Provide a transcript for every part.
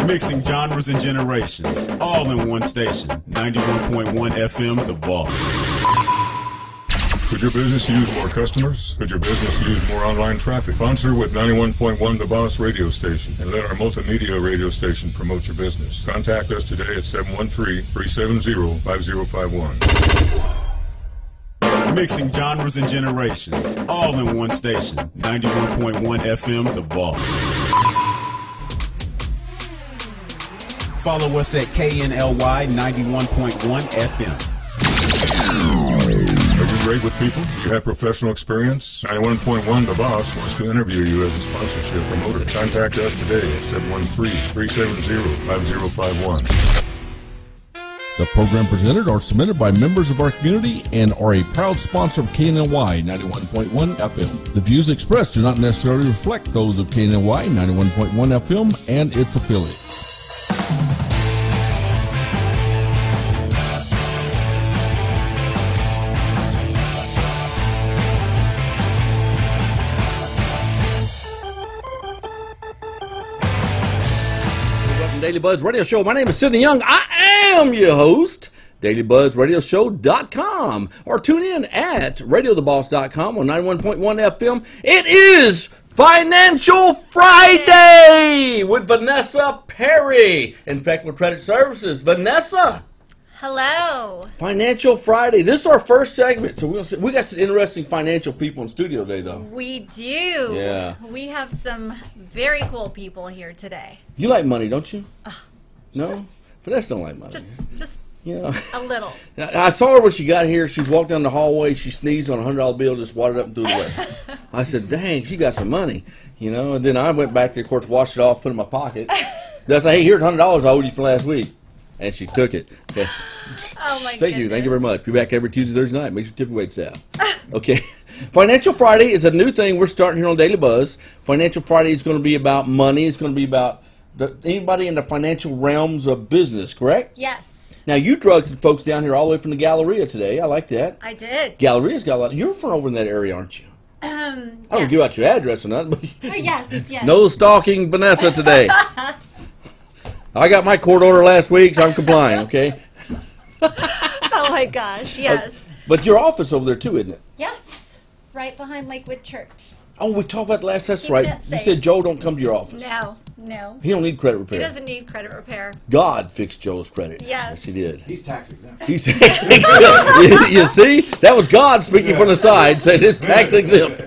Mixing genres and generations, all in one station. 91.1 FM, The Boss. Could your business use more customers? Could your business use more online traffic? Sponsor with 91.1 The Boss radio station and let our multimedia radio station promote your business. Contact us today at 713-370-5051. Mixing genres and generations, all in one station. 91.1 FM, The Boss. Follow us at KNLY 91.1 FM. Are you great with people? Do you have professional experience? 91.1 The Boss wants to interview you as a sponsorship promoter. Contact us today at 713-370-5051. The program presented are submitted by members of our community and are a proud sponsor of KNLY 91.1 FM. The views expressed do not necessarily reflect those of KNLY 91.1 FM and its affiliates. Daily Buzz Radio Show. My name is Sidney Young. I am your host. DailyBuzzRadioShow.com or tune in at RadioTheBoss.com on 91.1 FM. It is Financial Friday with Vanessa Perry, Impeccable Credit Services. Vanessa. Hello. Financial Friday. This is our first segment, so we got some interesting financial people in studio today, though. We do. Yeah. We have some very cool people here today. You like money, don't you? No? Just, Vanessa don't like money. Just You know, a little. I saw her when she got here. She's walked down the hallway. She sneezed on a $100 bill, just wadded up and threw it away. I said, dang, she got some money. You know, and then I went back there, of course, washed it off, put it in my pocket. Then I said, hey, here's $100 I owed you for last week. And she took it. Okay. Oh, my Thank you. Thank you very goodness. much. Be back every Tuesday, Thursday night. Make sure your tip weights out. Okay. Financial Friday is a new thing we're starting here on Daily Buzz. Financial Friday is going to be about money. It's going to be about anybody in the financial realms of business, correct? Yes. Now, you drugged some folks down here all the way from the Galleria today. I like that. I did. Galleria's got a lot. You're from over in that area, aren't you? I don't yes. give out your address or nothing. But Oh, yes, yes. no stalking Vanessa today. I got my court order last week, so I'm complying, okay? Oh, my gosh, yes. But your office over there, too, isn't it? Yes, right behind Lakewood Church. Oh, we talked about last. That's Keeping right. it You safe. said Joe don't come to your office. No, no. He don't need credit He repair. doesn't need credit repair. God fixed Joe's credit. Yes. He did. He's tax exempt. He's tax exempt. You see? That was God speaking from the side, saying it's tax exempt.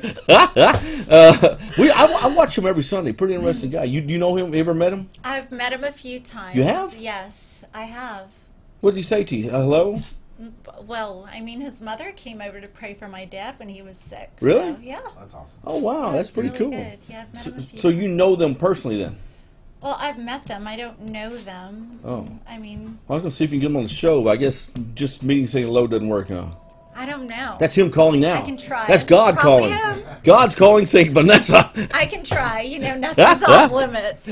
I watch him every Sunday. Pretty interesting guy. You know him? You ever met him? I've met him a few times. You have? Yes, I have. What does he say to you? Hello? Well, I mean, his mother came over to pray for my dad when he was sick. Really? So, yeah. That's awesome. Oh, wow. That's pretty really cool. good. Yeah, I've met him a few So times. you know them personally then? Well, I've met them. I don't know them. Oh. I mean, I was going to see if you can get him on the show, but I guess just meeting saying hello doesn't work, huh? I don't know. That's him calling now. I can try. That's It's God probably calling. him. God's calling saying, Vanessa. I can try. You know, nothing's off limits.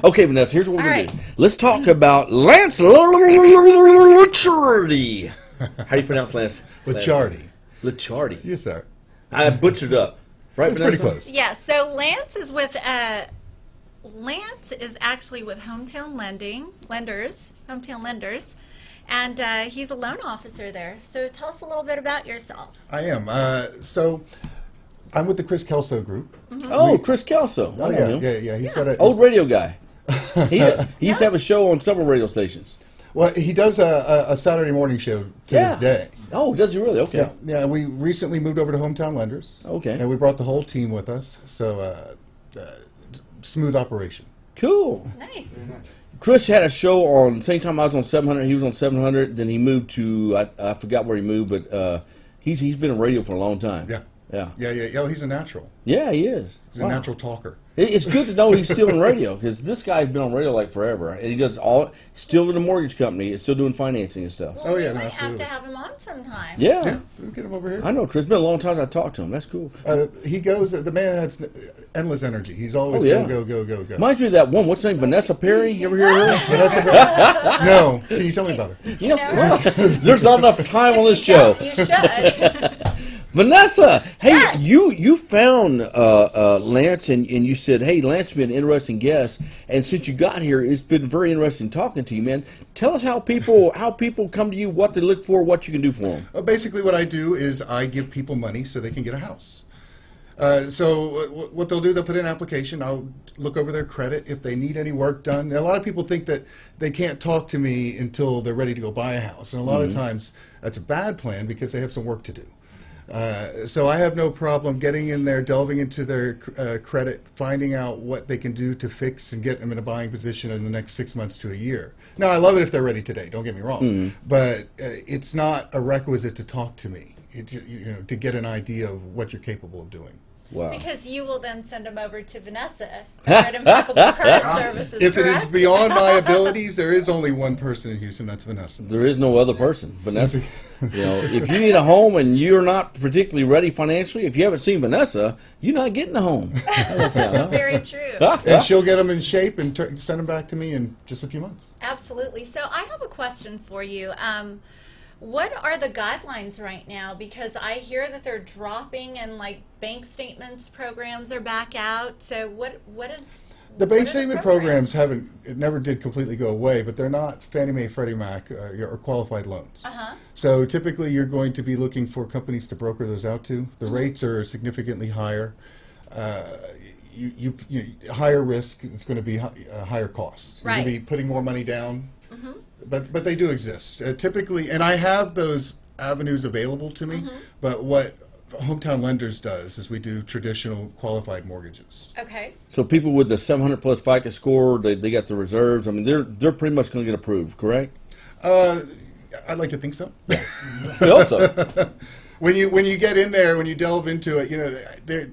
Okay, Vanessa, here's what we're going All to do. Let's talk about Lance Licciardi. How do you pronounce Lance? Licciardi. Licciardi. Yes, sir. I butchered up. Right, That's Vanessa? pretty close. Yeah, so Lance is with, Lance is actually with Hometown Lenders, and he's a loan officer there. So tell us a little bit about yourself. I am. So I'm with the Chris Kelso group. Oh, Chris Kelso. I Oh, know yeah, him. yeah. He's got a. Old radio guy. He used to have a show on several radio stations. Well, he does a Saturday morning show to this day. Oh, does he really? Okay. Yeah, yeah. We recently moved over to Hometown Lenders. Okay. And we brought the whole team with us. So smooth operation. Cool. Nice. Chris had a show on, same time I was on 700, he was on 700, then he moved to, I forgot where he moved, but he's been in radio for a long time. Yeah. Yeah. Yeah. Oh, he's a natural. Yeah, he is. He's a natural talker. It's good to know he's still in radio, because this guy's been on radio like forever, and he does still with a mortgage company, and still doing financing and stuff. Well, yeah, we no, might have absolutely. to have him on sometime. Yeah. Yeah, we'll get him over here. I know Chris. It's been a long time since I talked to him. That's cool. He goes. The man has endless energy. He's always Oh, yeah. go. Reminds me of that one. What's her name? Vanessa Perry? You ever hear of her? Vanessa Bell? No. Can you tell me about her? You know, there's not enough time on this show. You should. Vanessa, hey, Yes. you found Lance, and you said, hey, Lance has been an interesting guest, and since you got here, it's been very interesting talking to you, man. Tell us how people come to you, what they look for, what you can do for them. Well, basically, what I do is I give people money so they can get a house. So what they'll do, they'll put in an application. I'll look over their credit if they need any work done. A lot of people think that they can't talk to me until they're ready to go buy a house, and a lot of times that's a bad plan because they have some work to do. So I have no problem getting in there, delving into their credit, finding out what they can do to fix and get them in a buying position in the next 6 months to a year. Now, I love it if they're ready today, don't get me wrong, but it's not a requisite to talk to me, to get an idea of what you're capable of doing. Wow. Because you will then send them over to Vanessa at Impeccable Credit Services, If it is correct? beyond my abilities, there is only one person in Houston, that's Vanessa. There is no other person, Vanessa. If you need a home and you're not particularly ready financially, if you haven't seen Vanessa, you're not getting a home. Very true. And she'll get them in shape and send them back to me in just a few months. Absolutely. So I have a question for you. What are the guidelines right now? Because I hear that they're dropping and like bank statements programs are back out. So what is The what bank are the statement programs it never did completely go away, but they're not Fannie Mae, Freddie Mac, or qualified loans. So typically you're going to be looking for companies to broker those out to. The rates are significantly higher. You higher risk, it's going to be higher costs. You're going to be putting more money down. But they do exist. Typically, and I have those avenues available to me, but what Hometown Lenders does is we do traditional qualified mortgages. Okay. So people with the 700 plus FICO score, they got the reserves. I mean, they're pretty much going to get approved, correct? I'd like to think so. I hope so. When you get in there, when you delve into it,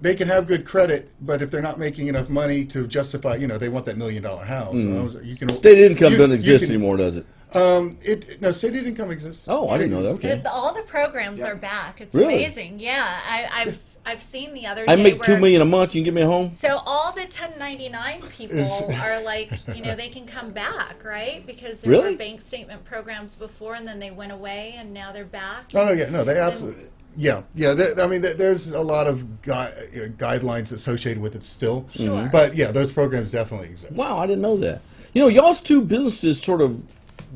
they can have good credit, but if they're not making enough money to justify, they want that $1 million house. You can, State income doesn't exist anymore, does it? No, state income exists. Oh, I didn't know that. Okay. All the programs are back. It's Really? amazing. Yeah, I've seen the other day. I make where, $2 million a month. You can get me a home. So all the 1099 people are like, they can come back, right? Because there Really? were bank statement programs before, and then they went away, and now they're back. Oh, no, they absolutely. Yeah. There's a lot of guidelines associated with it still. Sure. But yeah, those programs definitely exist. Wow, I didn't know that. Y'all's two businesses sort of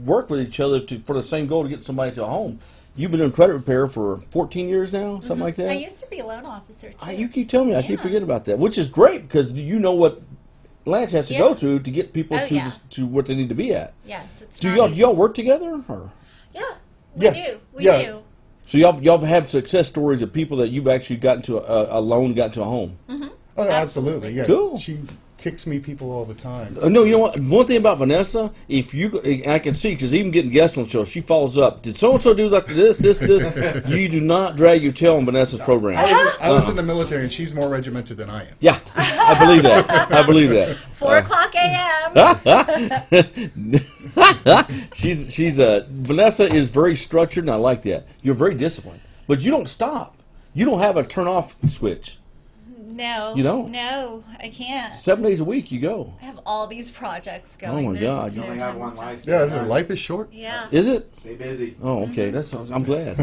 work with each other for the same goal to get somebody to a home. You've been doing credit repair for 14 years now, something like that? I used to be a loan officer, too. You keep telling me. I keep forgetting about that, which is great because you know what Lance has to go through to get people to what they need to be at. Yes, it's Do not y'all work together? Or? Yeah, we do. We do. So y'all have success stories of people that you've actually gotten to a loan, got to a home. Oh, no, absolutely. Yeah. Cool. She kicks me people all the time. No, you know what? One thing about Vanessa, I can see, because even getting guests on the show, she follows up. Did so-and-so do like this? You do not drag your tail on Vanessa's program. I was in the military, and she's more regimented than I am. Yeah, I believe that. I believe that. 4 o'clock a.m. Vanessa is very structured, and I like that. You're very disciplined, but you don't stop. You don't have a turn-off switch. No. You don't? No, I can't. 7 days a week, you go. I have all these projects going. Oh, my There's God. no You only time have to one stop. life. Yeah, life is short. Yeah. Is it? Stay busy. Oh, okay. I'm glad.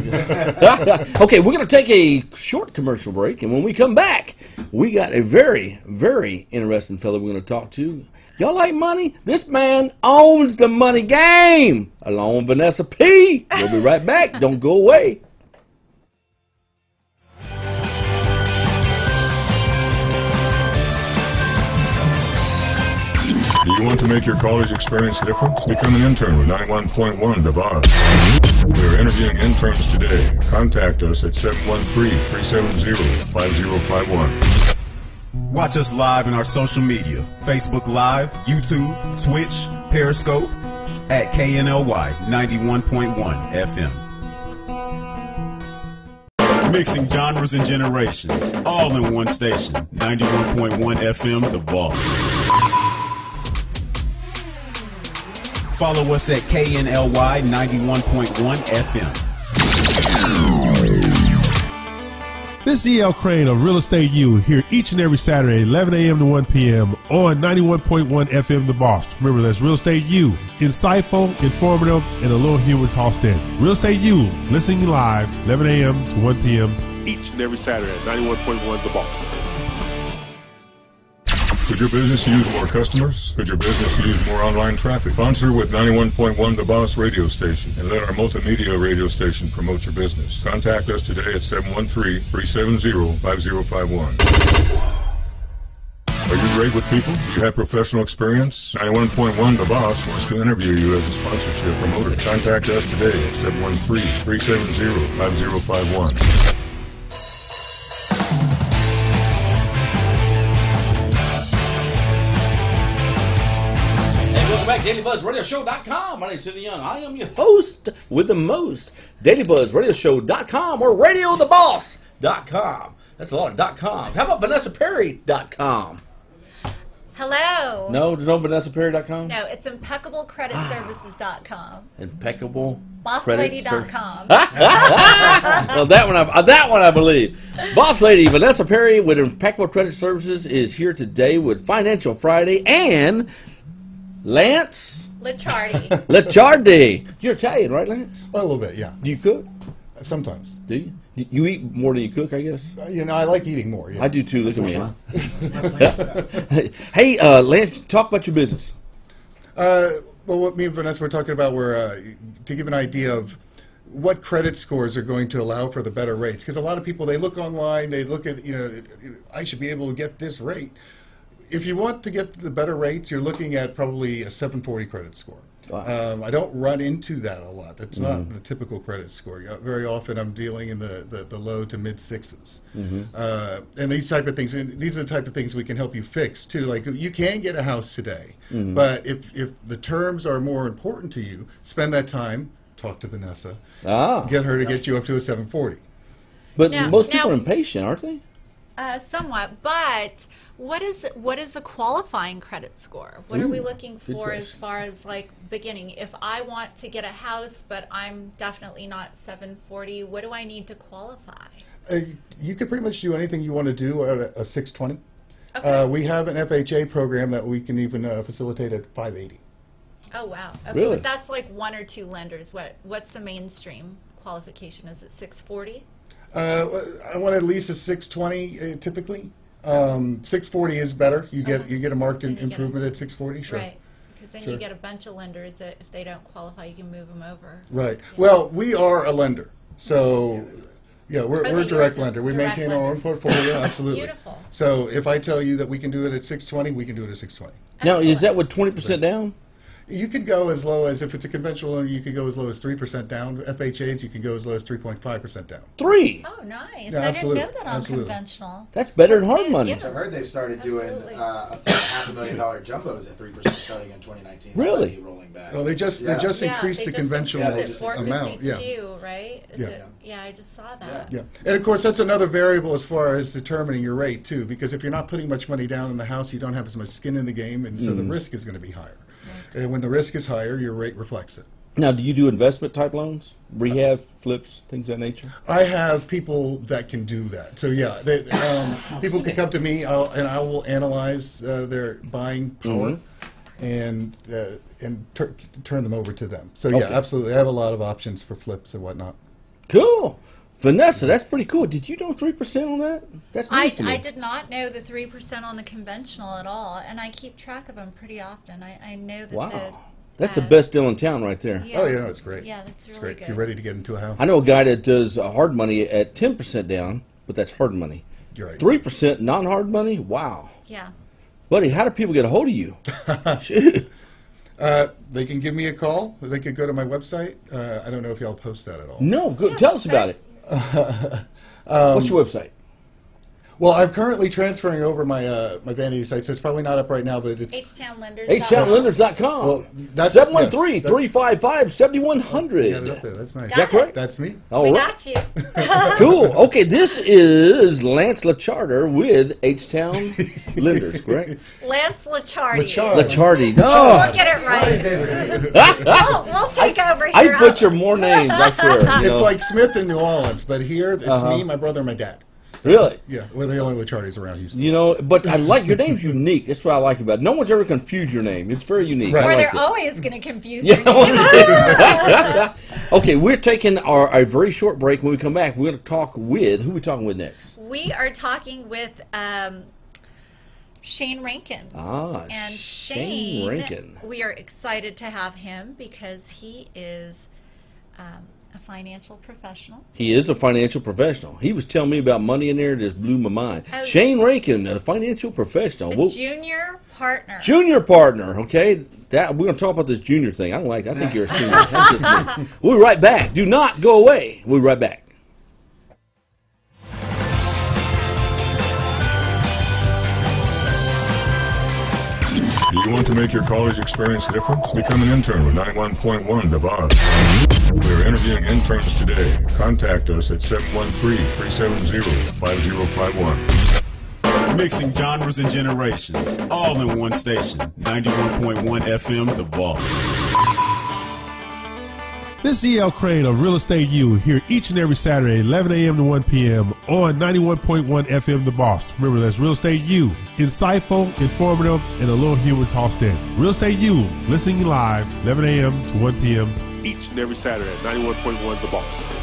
Okay, we're going to take a short commercial break, and when we come back, we got a very, very interesting fellow we're going to talk to. Y'all like money? This man owns the money game, along with Vanessa P. We'll be right back. Don't go away. Do you want to make your college experience different? Become an intern with 91.1 The Boss. We're interviewing interns today. Contact us at 713-370-5051. Watch us live in our social media, Facebook Live, YouTube, Twitch, Periscope, at KNLY 91.1 FM. Mixing genres and generations, all in one station, 91.1 FM, The Boss. Follow us at KNLY 91.1 FM. This is E.L. Crane of Real Estate U here each and every Saturday, 11 a.m. to 1 p.m. on 91.1 FM The Boss. Remember, that's Real Estate U. Insightful, informative, and a little humor tossed in. Real Estate U, listening live, 11 a.m. to 1 p.m. each and every Saturday at 91.1 The Boss. Could your business use more customers? Could your business use more online traffic? Sponsor with 91.1 The Boss radio station and let our multimedia radio station promote your business. Contact us today at 713-370-5051. Are you great with people? Do you have professional experience? 91.1 The Boss wants to interview you as a sponsorship promoter. Contact us today at 713-370-5051. Back, DailyBuzzRadioShow.com. My name is Sidney Young. I am your host with the most. DailyBuzzRadioShow.com or RadioTheBoss.com. That's a lot of .coms. How about VanessaPerry.com? Hello. No, there's no VanessaPerry.com? No, it's ImpeccableCreditServices.com. Impeccable. BossLady.com. Well, that one I believe. Boss Lady Vanessa Perry with Impeccable Credit Services is here today with Financial Friday and Lance Licciardi. You're Italian, right, Lance? A little bit, yeah. Do you cook? Sometimes. Do you? You eat more than you cook, I guess? I like eating more. Yeah. I do too. Look at me. Huh? Hey, Lance, talk about your business. Well, what me and Vanessa were talking about were to give an idea of what credit scores are going to allow for the better rates. Because a lot of people, they look online, they look at, I should be able to get this rate. If you want to get the better rates, you're looking at probably a 740 credit score. Wow. I don't run into that a lot. That's not the typical credit score. Very often I'm dealing in the low to mid sixes. And these type of things, these are the type of things we can help you fix too. Like you can get a house today, but if the terms are more important to you, spend that time, talk to Vanessa, get her to get you up to a 740. But most people are impatient, aren't they? Somewhat, but what is the qualifying credit score? What are we looking for as far as like beginning? If I want to get a house, but I'm definitely not 740, what do I need to qualify? You can pretty much do anything you want to do at a 620. Okay. We have an FHA program that we can even facilitate at 580. Oh wow! Okay, really? But that's like one or two lenders. What's the mainstream qualification? Is it 640? I want at least a 620 typically. 640 is better. You get a marked improvement at 640. Sure. Right. Because then you get a bunch of lenders that if they don't qualify, you can move them over. Right. Yeah. Well, we are a lender, so yeah, we're a direct lender. We maintain our own portfolio. Absolutely. Beautiful. So if I tell you that we can do it at 620, we can do it at 620. Now, is that with 20% down? You could go as low as, if it's a conventional loan, you could go as low as 3% down. FHAs, you can go as low as 3.5% down. 3? Oh, nice. Yeah, I didn't know that on conventional. That's better than hard money. I've heard they've started doing up to $500,000 jumbos at 3% starting in 2019. Really? Rolling back. Well, they just increased the conventional amount. Yeah. Right? Yeah, I just saw that. Yeah, and of course that's another variable as far as determining your rate too, because if you're not putting much money down in the house, you don't have as much skin in the game, and so the risk is going to be higher. And when the risk is higher, your rate reflects it. Now, do you do investment type loans, rehab, flips, things of that nature? I have people that can do that. So yeah, people can come to me, and I will analyze their buying power and turn them over to them. So yeah, absolutely, I have a lot of options for flips and whatnot. Cool. Vanessa, that's pretty cool. Did you know 3% on that? That's nice. I did not know the 3% on the conventional at all, and I keep track of them pretty often. I know that. Wow. That's the best deal in town right there. Yeah. Oh, yeah, no, it's great. Yeah, that's really great. good. If you're ready to get into a house. I know a guy that does hard money at 10% down, but that's hard money. You're right. 3% non-hard money? Wow. Yeah. Buddy, how do people get a hold of you? Shoot. They can give me a call. They could go to my website. I don't know if y'all post that at all. No, good. Tell us about it. What's your website? Well, I'm currently transferring over my my vanity site, so it's probably not up right now, but it's HTownLenders.com. Well, that's 713-355-7100. You got it up there. That's nice. Is that correct? That's me. All We right. got you. Cool. Okay, this is Lance Licciardi with H-Town Lenders, correct? Lance Licciardi. Licciardi. Oh, we'll get it right. we'll take over here. I butcher more names, I swear. It's like Smith in New Orleans, but here it's me, my brother, and my dad. Really? Yeah, we're the only Lichardies around Houston. You know, but I like your name's unique. That's what I like about it. No one's ever confused your name. It's very unique. Right. I Or like they're it. always going to confuse Yeah. you. Okay, we're taking a very short break. When we come back, we're going to talk with, who are we talking with next? We are talking with Shane Rankin. And Shane Rankin. we are excited to have him because he is a financial professional. He is a financial professional. He was telling me about money in there that just blew my mind. Oh, Shane Rankin, a financial professional. A junior partner. Junior partner, okay? That we're going to talk about this junior thing. I don't like that. I think you're a senior. That's just me. We'll be right back. Do not go away. We'll be right back. Do you want to make your college experience different? Become an intern with 91.1 The Boss. We are interviewing interns today. Contact us at 713-370-5051. Mixing genres and generations, all in one station. 91.1 FM, The Boss. This is E.L. Crane of Real Estate U here each and every Saturday, 11 a.m. to 1 p.m. on 91.1 FM The Boss. Remember, that's Real Estate U. Insightful, informative, and a little humor tossed in. Real Estate U, listening live, 11 a.m. to 1 p.m. each and every Saturday at 91.1 The Boss.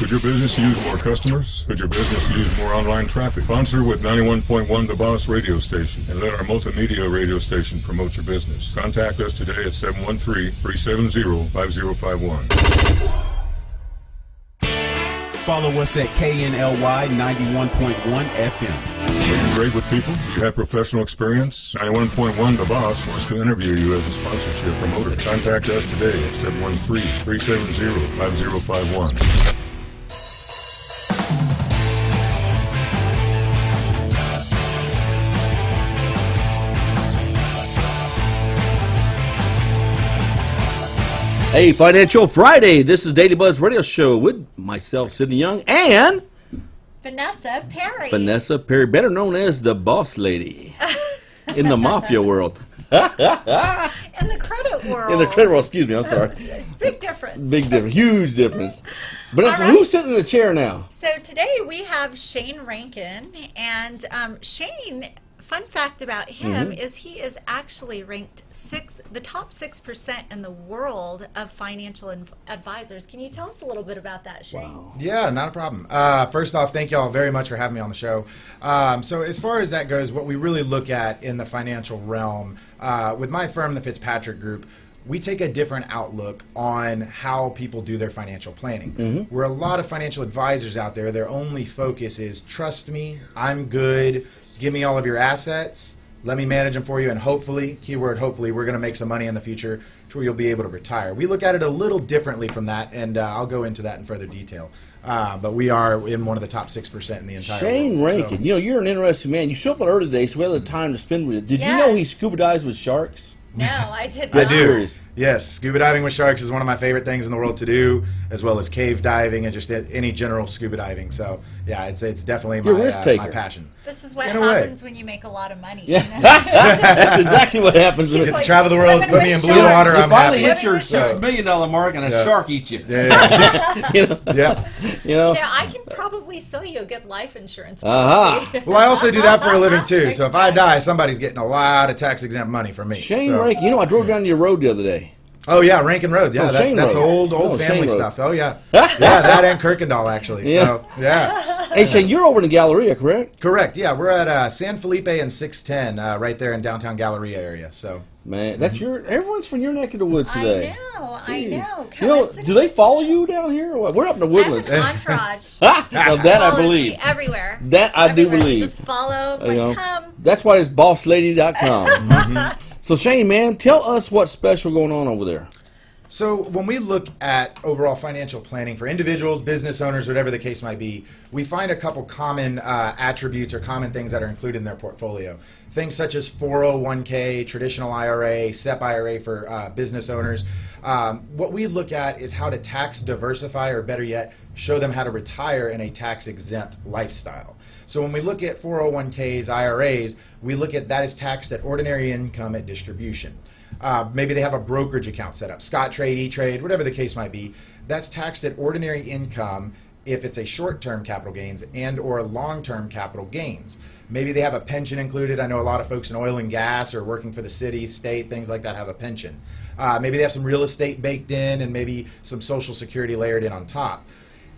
Could your business use more customers? Could your business use more online traffic? Sponsor with 91.1 The Boss radio station and let our multimedia radio station promote your business. Contact us today at 713-370-5051. Follow us at KNLY 91.1 FM. Are you great with people? Do you have professional experience? 91.1 The Boss wants to interview you as a sponsorship promoter. Contact us today at 713-370-5051. Hey, Financial Friday. This is Daily Buzz Radio Show with myself, Sidney Young, and Vanessa Perry. Vanessa Perry, better known as the Boss Lady in the mafia world. In the credit world. In the credit world, excuse me, I'm sorry. Big difference. Big difference, huge difference. Vanessa, All right. who's sitting in the chair now? So today we have Shane Rankin, and Shane, fun fact about him is he is actually ranked the top 6% in the world of financial advisors. Can you tell us a little bit about that, Shane? Wow. Yeah, not a problem. First off, thank y'all very much for having me on the show. So as far as that goes, what we really look at in the financial realm, with my firm, the Fitzpatrick Group, we take a different outlook on how people do their financial planning. Where a lot of financial advisors out there, their only focus is, trust me, I'm good, give me all of your assets, let me manage them for you, and hopefully, keyword hopefully, we're going to make some money in the future to where you'll be able to retire. We look at it a little differently from that, and I'll go into that in further detail. But we are in one of the top 6% in the entire Shane world. Rankin, you know, you're an interesting man. You showed up early today, so we had the time to spend with you. Did you Yes. know he scuba dives with sharks? No, I did I not. do. Serious. Yes, scuba diving with sharks is one of my favorite things in the world to do, as well as cave diving and just any general scuba diving. So, yeah, it's definitely You're a my, risk taker. my passion. This is what In a way. happens when you make a lot of money. Yeah. You know? That's exactly what happens. He's When Get like to travel the world, swimming put me in with blue sharks. water, you I'm finally happy. hit your So- $6 million mark and a Yeah. shark eats you. Yeah, You know? yeah. You know? Now, I can probably sell you a good life insurance Aha. policy. Well, I also do that for a living, too. So if I die, somebody's getting a lot of tax-exempt money from me. Shane So- Rankin, you know, I drove down your road the other day. Oh, yeah, Rankin Road. Yeah, Oh, that's Shane that's Road. old Oh, family Shane Road. stuff. Oh, yeah. Yeah, that and Kirkendall, actually. Yeah. So, yeah. Hey, Shane, you're over in the Galleria, correct? Correct. Yeah, we're at San Felipe and 610, right there in downtown Galleria area. So, Man, that's everyone's from your neck of the woods I today. know, I Jeez. know. You know, do they follow you down here or what? We're up in the woodlands. I have an entourage. Now that I Follows believe. me everywhere. That I do Everywhere. believe. Just follow, You know, like, come. that's why it's bosslady.com. So, Shane, man, tell us what's special going on over there. So when we look at overall financial planning for individuals, business owners, whatever the case might be, we find a couple common attributes or common things that are included in their portfolio. Things such as 401k, traditional IRA, SEP IRA for business owners. What we look at is how to tax diversify, or better yet, show them how to retire in a tax-exempt lifestyle. So when we look at 401ks, IRAs, we look at that as taxed at ordinary income at distribution. Maybe they have a brokerage account set up, Scottrade, E-Trade, whatever the case might be. That's taxed at ordinary income if it's a short-term capital gains and or long-term capital gains. Maybe they have a pension included. I know a lot of folks in oil and gas or working for the city, state, things like that have a pension. Maybe they have some real estate baked in and maybe some Social Security layered in on top.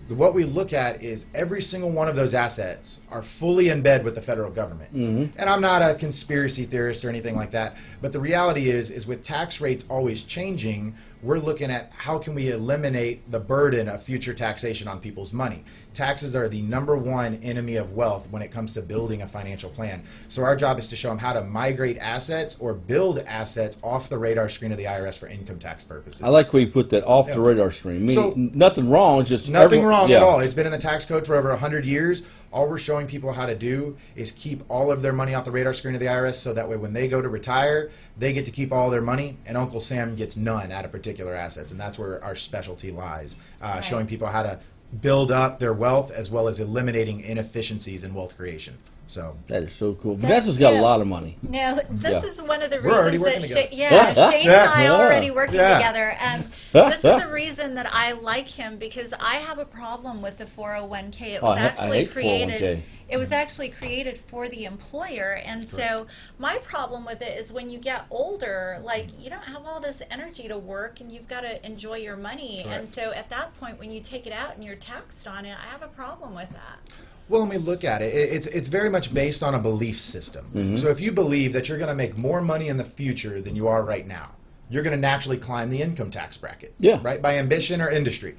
What we look at is every single one of those assets are fully in bed with the federal government. And I'm not a conspiracy theorist or anything like that, but the reality is with tax rates always changing, we're looking at how can we eliminate the burden of future taxation on people's money. Taxes are the #1 enemy of wealth when it comes to building a financial plan. So our job is to show them how to migrate assets or build assets off the radar screen of the IRS for income tax purposes. I like where you put that, off the radar screen. Meaning nothing wrong, it's just nothing wrong at all. It's been in the tax code for over 100 years. All we're showing people how to do is keep all of their money off the radar screen of the IRS, so that way when they go to retire, they get to keep all their money, and Uncle Sam gets none out of particular assets. And that's where our specialty lies, showing people how to build up their wealth as well as eliminating inefficiencies in wealth creation. So that is so cool. Vanessa's got a lot of money. No, this is one of the We're already reasons working that Shane and I are already working Yeah. together. And this is the reason that I like him, because I have a problem with the 401k. It was I actually hate created. 401k. It was actually created for the employer, and so my problem with it is when you get older, like you don't have all this energy to work, and you've got to enjoy your money. And so at that point, when you take it out and you're taxed on it, I have a problem with that. Well, when we look at it, it's very much based on a belief system. So if you believe that you're going to make more money in the future than you are right now, you're going to naturally climb the income tax brackets, right, by ambition or industry.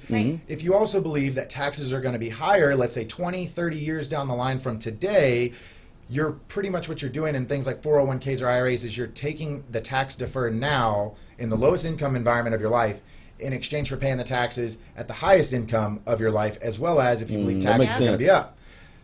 If you also believe that taxes are going to be higher, let's say 20, 30 years down the line from today, you're pretty much what you're doing in things like 401ks or IRAs is you're taking the tax deferred now in the lowest income environment of your life in exchange for paying the taxes at the highest income of your life, as well as if you believe taxes are going to be up.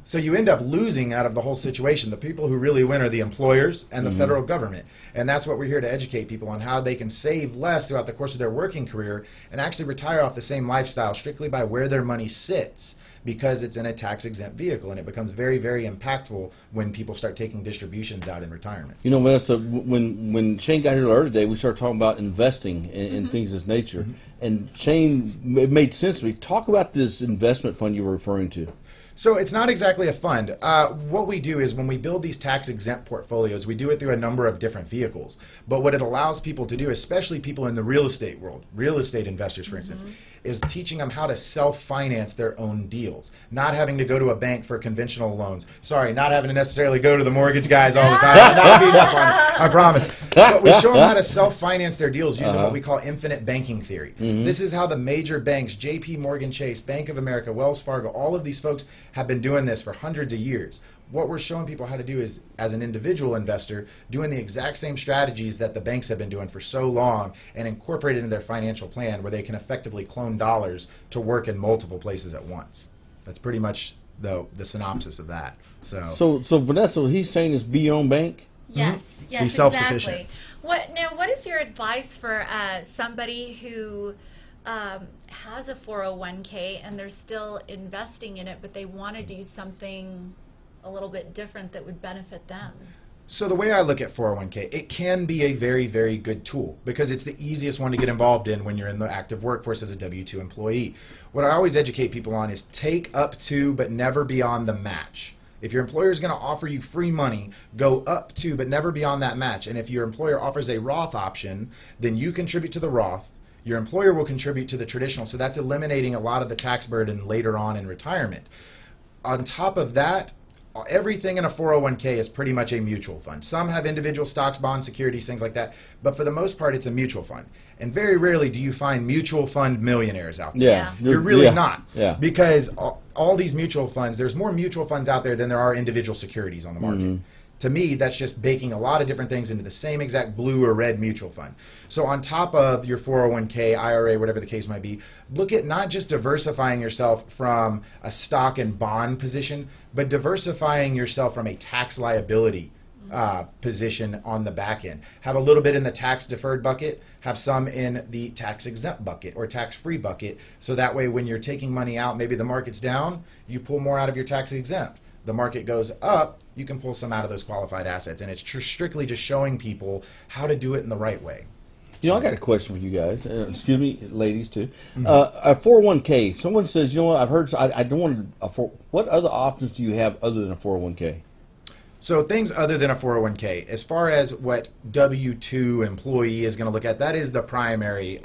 So you end up losing out of the whole situation. The people who really win are the employers and the federal government. And that's what we're here to educate people on, how they can save less throughout the course of their working career and actually retire off the same lifestyle strictly by where their money sits, because it's in a tax-exempt vehicle. And it becomes very, very impactful when people start taking distributions out in retirement. You know, Vanessa, when Shane got here earlier today, we started talking about investing in things of this nature. And Shane, it made sense to me. Talk about this investment fund you were referring to. So it's not exactly a fund. What we do is when we build these tax-exempt portfolios, we do it through a number of different vehicles. But what it allows people to do, especially people in the real estate world, real estate investors, for instance, is teaching them how to self-finance their own deals, not having to go to a bank for conventional loans. Sorry, not having to necessarily go to the mortgage guys all the time. Not beating up on it, I promise. But we show them how to self-finance their deals using what we call infinite banking theory. This is how the major banks, JP Morgan Chase, Bank of America, Wells Fargo, all of these folks have been doing this for hundreds of years. What we're showing people how to do is, as an individual investor, doing the exact same strategies that the banks have been doing for so long and incorporate it into their financial plan, where they can effectively clone dollars to work in multiple places at once. That's pretty much the synopsis of that. So Vanessa, he's saying is be your own bank? Yes, yes, Be self-sufficient. exactly. What is your advice for somebody who has a 401k and they're still investing in it, but they want to do something a little bit different that would benefit them? So the way I look at 401k, it can be a very, very good tool because it's the easiest one to get involved in when you're in the active workforce as a W-2 employee. What I always educate people on is take up to but never beyond the match. If your employer is going to offer you free money, go up to but never beyond that match. And if your employer offers a Roth option, then you contribute to the Roth. Your employer will contribute to the traditional. So that's eliminating a lot of the tax burden later on in retirement. On top of that, everything in a 401k is pretty much a mutual fund. Some have individual stocks, bonds, securities, things like that. But for the most part, it's a mutual fund. And very rarely do you find mutual fund millionaires out there. Yeah. You're really not. Yeah. Because all these mutual funds, there's more mutual funds out there than there are individual securities on the market. To me, that's just baking a lot of different things into the same exact blue or red mutual fund. So on top of your 401k, IRA, whatever the case might be, look at not just diversifying yourself from a stock and bond position, but diversifying yourself from a tax liability position on the back end. Have a little bit in the tax deferred bucket, have some in the tax exempt bucket or tax free bucket, so that way when you're taking money out, maybe the market's down, you pull more out of your tax exempt. The market goes up, you can pull some out of those qualified assets. And it's strictly just showing people how to do it in the right way. You know, I got a question for you guys. Excuse me, ladies too. A 401k. Someone says, you know what? I've heard. I don't want what other options do you have other than a 401k? So things other than a 401k, as far as what W-2 employee is going to look at, that is the primary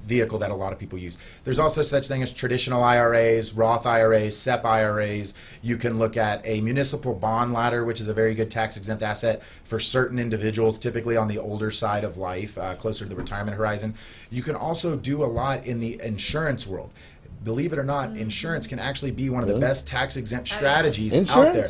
vehicle that a lot of people use. There's also such thing as traditional IRAs, Roth IRAs, SEP IRAs. You can look at a municipal bond ladder, which is a very good tax-exempt asset for certain individuals, typically on the older side of life, closer to the retirement horizon. You can also do a lot in the insurance world. Believe it or not, insurance can actually be one of the best tax-exempt strategies out there.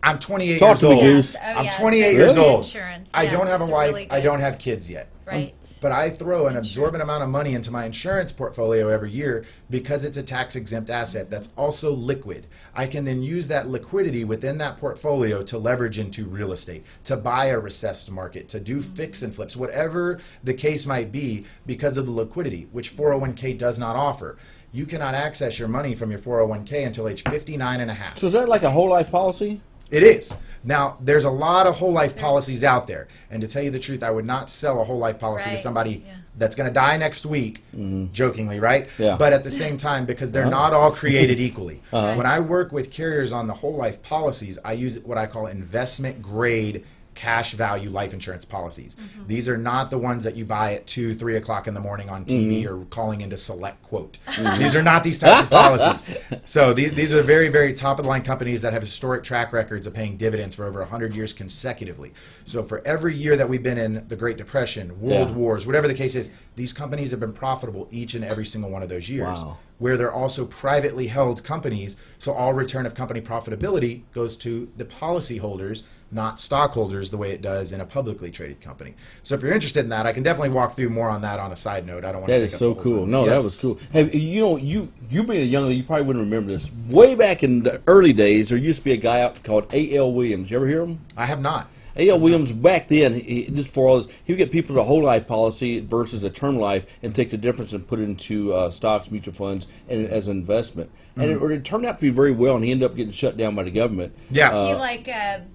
I'm 28 years old. I'm 28 years old. Insurance. I don't have a wife. Really I don't have kids yet. Right. But I throw an absorbent amount of money into my insurance portfolio every year because it's a tax-exempt asset that's also liquid. I can then use that liquidity within that portfolio to leverage into real estate, to buy a recessed market, to do fix and flips, whatever the case might be, because of the liquidity, which 401k does not offer. You cannot access your money from your 401k until age 59 and a half. So is that like a whole life policy? It is. Now, there's a lot of whole life policies out there. And to tell you the truth, I would not sell a whole life policy to somebody that's going to die next week, jokingly, right? Yeah. But at the same time, because they're not all created equally. When I work with carriers on the whole life policies, I use what I call investment grade cash value life insurance policies. These are not the ones that you buy at 2, 3 o'clock in the morning on TV or calling into Select Quote. These are not these types of policies. So these are very, very top of the line companies that have historic track records of paying dividends for over 100 years consecutively. So for every year that we've been in the Great Depression, World Wars, whatever the case is, these companies have been profitable each and every single one of those years. Wow. Where they're also privately held companies, so all return of company profitability goes to the policyholders, not stockholders, the way it does in a publicly traded company. So if you're interested in that, I can definitely walk through more on that on a side note. I don't want to take That is up so the whole cool. time. No, Yes. that was cool. Hey, you know, you being a young lady, you probably wouldn't remember this. Way back in the early days, there used to be a guy out called A.L. Williams. You ever hear him? I have not. A.L. Williams, back then, just for all this, he would get people to a whole life policy versus a term life and take the difference and put it into stocks, mutual funds, and as an investment. And it turned out to be very well, and he ended up getting shut down by the government. Yeah. You like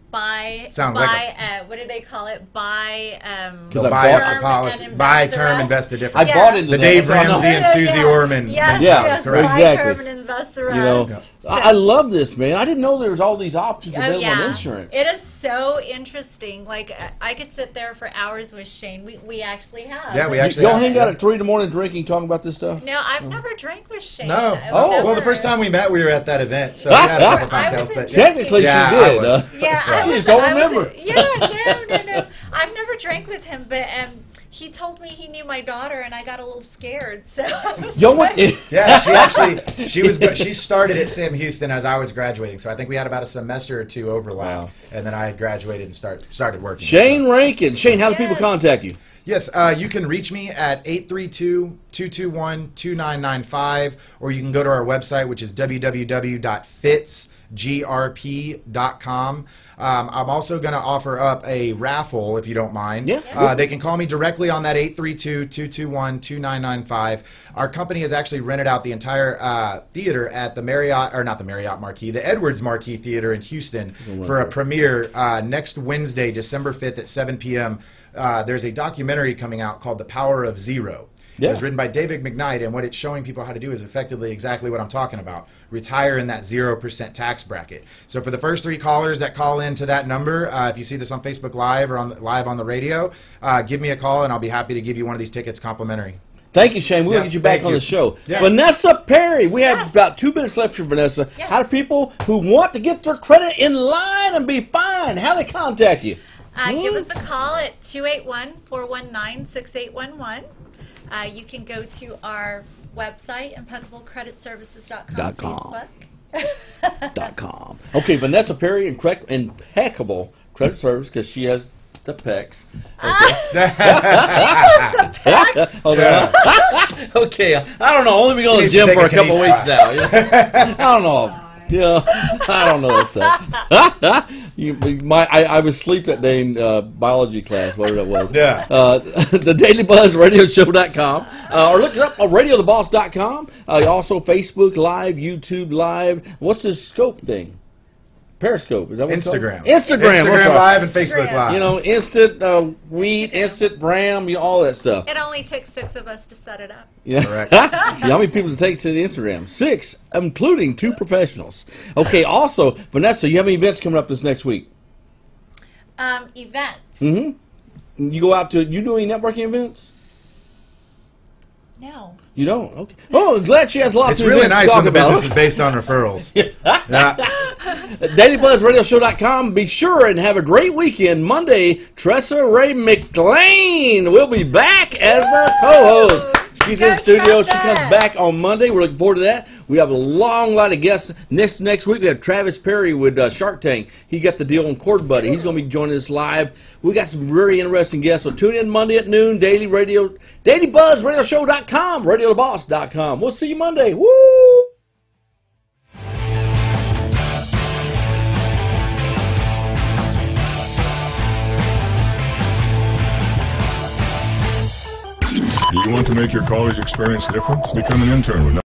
buy, Sounds buy like what do they call it? Buy, They'll I buy bought- a policy, and buy invest the term, rest. invest the I difference. bought into The that. Dave That's all I know. Ramsey and Susie Orman Yes, mentality, yes, correct. buy Exactly. term and invest the You know, rest. I love this, man. I didn't know there was all these options Oh, available yeah. on insurance. It is so interesting. Like I could sit there for hours with Shane. We actually have. Yeah, we You actually don't have- hang out at 3 in the morning drinking, talking about this stuff? No, I've never drank with Shane. No. I've Well, the never- first time we met, we were at that event, so we had a couple I cocktails. was But in- Technically, Yeah, she I did. was. Yeah, I She was- just don't I was- remember. no. I've never drank with him, but he told me he knew my daughter, and I got a little scared. So I was Yo, like, what? Yeah, she actually she started at Sam Houston as I was graduating, so I think we had about a semester or two overlap, Wow. and then I had graduated and started working. Shane Rankin. Shane, how do people Yes. contact you? Yes, you can reach me at 832-221-2995, or you can go to our website, which is www.fitsgrp.com. I'm also going to offer up a raffle, if you don't mind. Yeah. They can call me directly on that 832-221-2995. Our company has actually rented out the entire theater at the Marriott, or not the Marriott Marquis, the Edwards Marquis Theater in Houston for a premiere next Wednesday, December 5th at 7 p.m. There's a documentary coming out called The Power of Zero. Yeah. It was written by David McKnight, and what it's showing people how to do is effectively exactly what I'm talking about. Retire in that 0% tax bracket. So for the first 3 callers that call into that number, if you see this on Facebook Live or live on the radio, give me a call, and I'll be happy to give you one of these tickets complimentary. Thank you, Shane. We'll Yeah, get you back thank on you. the show. Yeah. Vanessa Perry. We have Yes. about 2 minutes left for Vanessa. Yes. How do people who want to get their credit in line and be fine, how do they contact you? give us a call at 281-419-6811. You can go to our website, impeccablecreditservices.com, Facebook. .com. Okay, Vanessa Perry, impeccable credit service, because she has the pecs. Okay, I don't know. Only been going to the Needs to gym take for a a couple case. weeks now. Yeah. I don't know. Yeah, I don't know that stuff. I was asleep that day in biology class, whatever that was. Yeah. The DailyBuzzRadioshow.com. Or look us up on RadioTheBoss.com. Also Facebook Live, YouTube Live. What's this scope thing? Periscope. Is that what Instagram. it's called? Instagram. Instagram Live and Facebook Live. You know, instant wheat, instant ram, all that stuff. It only took 6 of us to set it up. Yeah. Correct. How many people it takes to the Instagram? 6, including 2 professionals. Okay, also, Vanessa, you have any events coming up this next week? Events. Mm-hmm. You go out to, you do any networking events? No. You don't? Okay. Oh, I'm glad she has lots It's of really events nice to talk when the about. business is based on referrals. Yeah. DailyBuzzRadioshow.com. Be sure and have a great weekend. Monday, Tressa Ray McLean will be back as the co-host. She's in studio. She comes back on Monday. We're looking forward to that. We have a long line of guests. Next week, we have Travis Perry with Shark Tank. He got the deal on Cord Buddy. He's going to be joining us live. We got some very interesting guests. So tune in Monday at noon. DailyBuzzRadioshow.com. RadioTheBoss.com. We'll see you Monday. Woo! Do you want to make your college experience different? Become an intern with